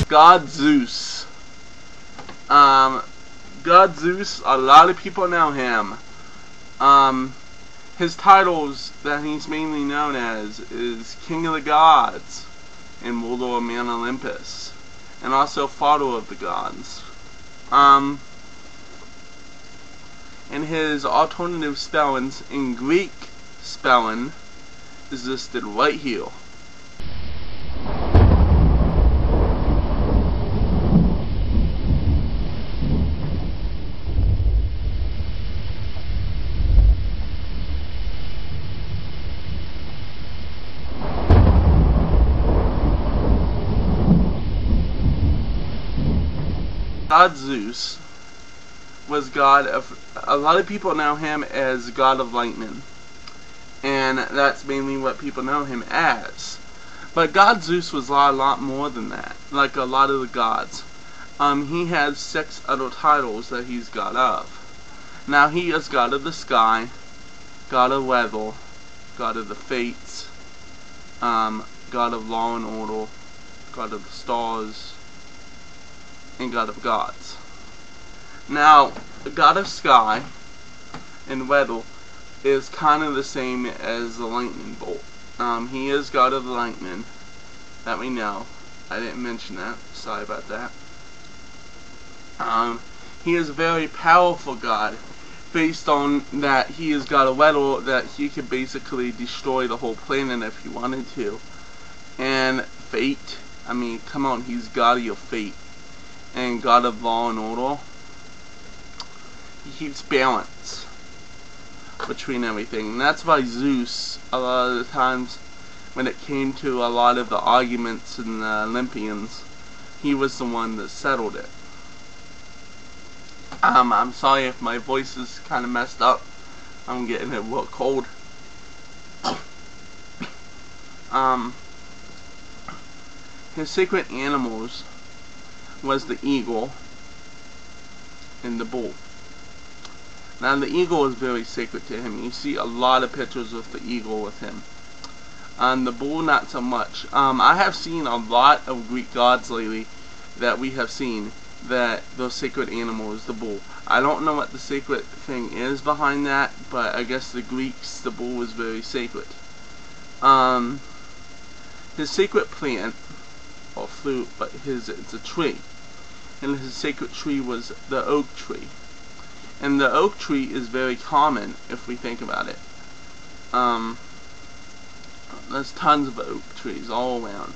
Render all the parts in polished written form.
God Zeus. God Zeus, a lot of people know him. His titles that he's mainly known as is King of the Gods and ruler of Mount Olympus, and also Father of the Gods. And his alternative spellings in Greek spelling is listed right here. God Zeus was god of, a lot of people know him as god of lightning, and that's mainly what people know him as. But God Zeus was a lot more than that, like a lot of the gods. He has 6 other titles that he's god of. Now he is god of the sky, god of weather, god of the fates, god of law and order, god of the stars, and god of gods. Now, the god of sky and weather is kind of the same as the lightning bolt. He is god of the lightning, that we know. I didn't mention that, sorry about that. He is a very powerful god, based on that he is god of weather, that he could basically destroy the whole planet if he wanted to. And fate, I mean, come on, he's god of your fate. And god of law and order. He keeps balance between everything, and that's why Zeus, a lot of the times when it came to a lot of the arguments in the Olympians, he was the one that settled it. I'm sorry if my voice is kind of messed up. I'm getting a little cold. His sacred animals was the eagle and the bull. Now the eagle is very sacred to him. You see a lot of pictures of the eagle with him. The bull not so much. I have seen a lot of Greek gods lately that we have seen that the sacred animal is the bull. I don't know what the sacred thing is behind that, but I guess the Greeks, the bull was very sacred. His sacred plant, or fruit, but it's a tree. And his sacred tree was the oak tree. And the oak tree is very common if we think about it. There's tons of oak trees all around,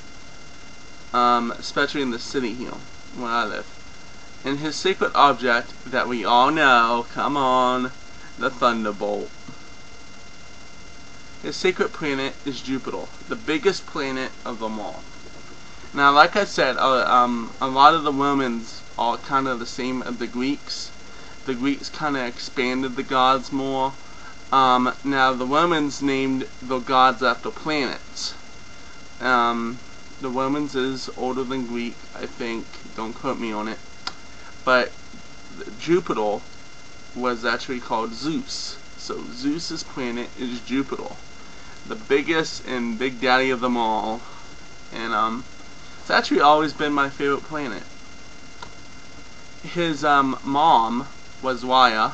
especially in the city here where I live. And his sacred object that we all know, come on, the thunderbolt. His sacred planet is Jupiter, the biggest planet of them all. Now, like I said, a lot of the Romans are kind of the same as the Greeks. The Greeks kind of expanded the gods more. Now, the Romans named the gods after planets. The Romans is older than Greek, I think. Don't quote me on it. But Jupiter was actually called Zeus. So Zeus's planet is Jupiter, the biggest and big daddy of them all. And it's actually always been my favorite planet. His mom was Rhea.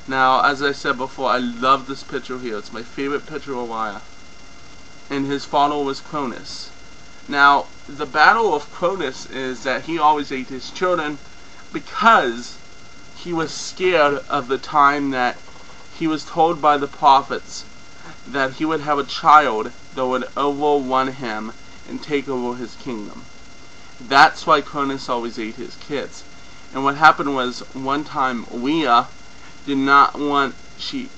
Now, as I said before, I love this picture here. It's my favorite picture of Rhea. And his father was Cronus. Now, the battle of Cronus is that he always ate his children because he was scared of the time that he was told by the prophets that he would have a child that would overrun him and take over his kingdom. That's why Cronus always ate his kids. And what happened was, one time Rhea did not want, she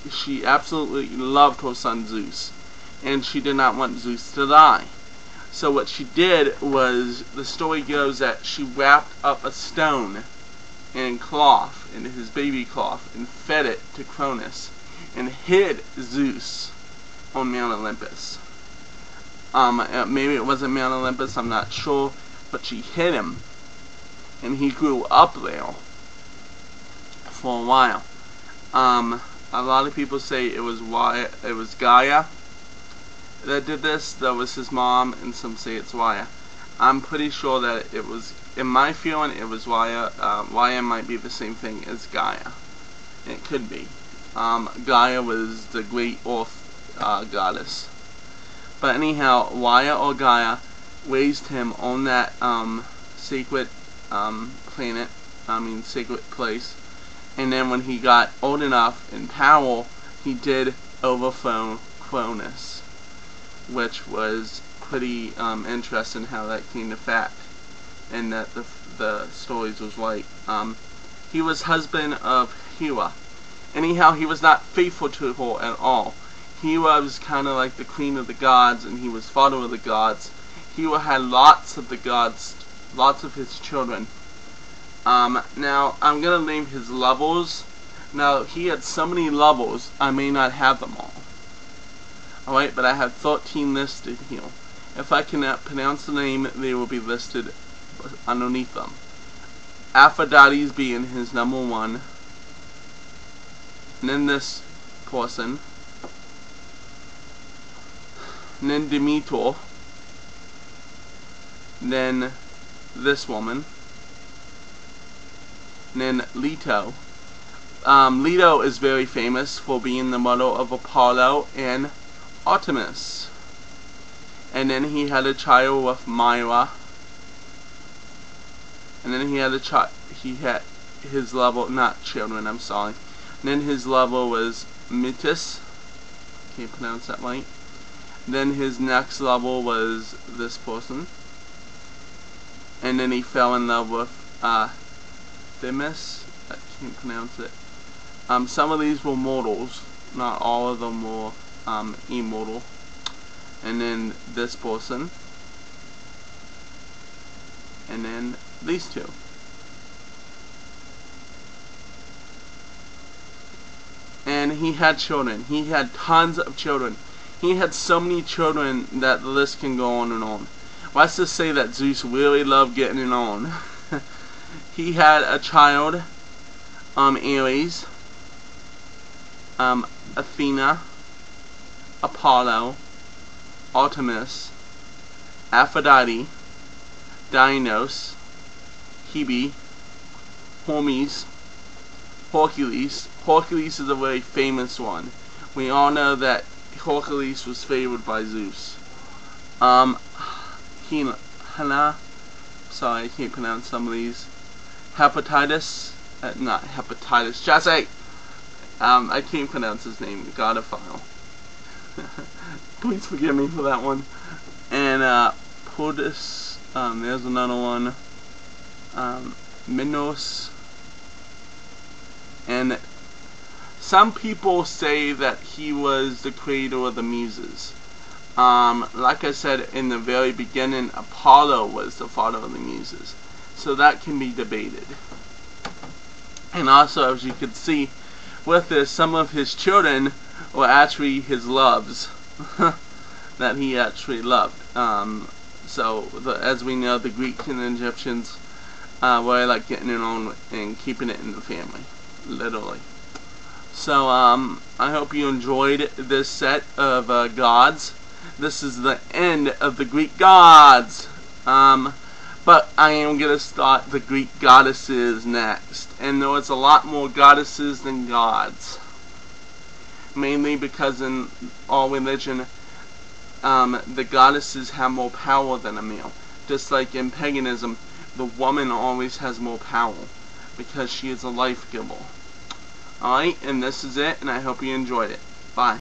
absolutely loved her son Zeus, and she did not want Zeus to die. So what she did was, the story goes that she wrapped up a stone in cloth, in his baby cloth, and fed it to Cronus, and hid Zeus on Mount Olympus. Maybe it wasn't Mount Olympus, I'm not sure, but she hid him, and he grew up there for a while. A lot of people say it was Gaia that did this. That was his mom, and some say it's Gaia. I'm pretty sure that it was, in my feeling, it was Gaia. Gaia might be the same thing as Gaia. It could be. Gaia was the great earth goddess. But anyhow, Gaia or Gaia raised him on that sacred planet, sacred place. And then when he got old enough in power, he did overthrow Cronus, which was pretty interesting how that came to fact, and that the stories was right. He was husband of Hera. Anyhow, he was not faithful to her at all. Hera was kind of like the queen of the gods, and he was father of the gods. Hera had lots of the gods, lots of his children. Now, I'm going to name his levels. Now, he had so many levels, I may not have them all. Alright, but I have 13 listed here. If I cannot pronounce the name, they will be listed underneath them. Aphrodite's being his number 1. And then this person. And then Demeter. And then this woman. And then Leto. Leto is very famous for being the mother of Apollo and Artemis. And then he had a child with Myra. And then he had his level, not children, I'm sorry. And then his level was Metis. Can't pronounce that right. Then his next level was this person. And then he fell in love with Themis. I can't pronounce it. Some of these were mortals. Not all of them were immortal. And then this person. And then these two. And he had children. He had tons of children. He had so many children that the list can go on and on. Let's just say that Zeus really loved getting it on. He had a child, Ares, Athena, Apollo, Artemis, Aphrodite, Dionysus, Hebe, Hermes, Hercules. Hercules is a very famous one. We all know that Hercules was favored by Zeus. Hannah, sorry, I can't pronounce some of these. Hepatitis, not hepatitis, Jesse. I can't pronounce his name. Godophile. Please forgive me for that one. And Podus, there's another one. Minos. And some people say that he was the creator of the Muses. Like I said in the very beginning, Apollo was the father of the Muses. So that can be debated. And also, as you can see, with this, some of his children were actually his loves. That he actually loved. As we know, the Greeks and the Egyptians were like getting it on and keeping it in the family. Literally. So, I hope you enjoyed this set of gods. This is the end of the Greek gods. But I am going to start the Greek goddesses next. And there was a lot more goddesses than gods. Mainly because in all religion, the goddesses have more power than a male. Just like in paganism, the woman always has more power. Because she is a life giver. Alright, and this is it, and I hope you enjoyed it. Bye.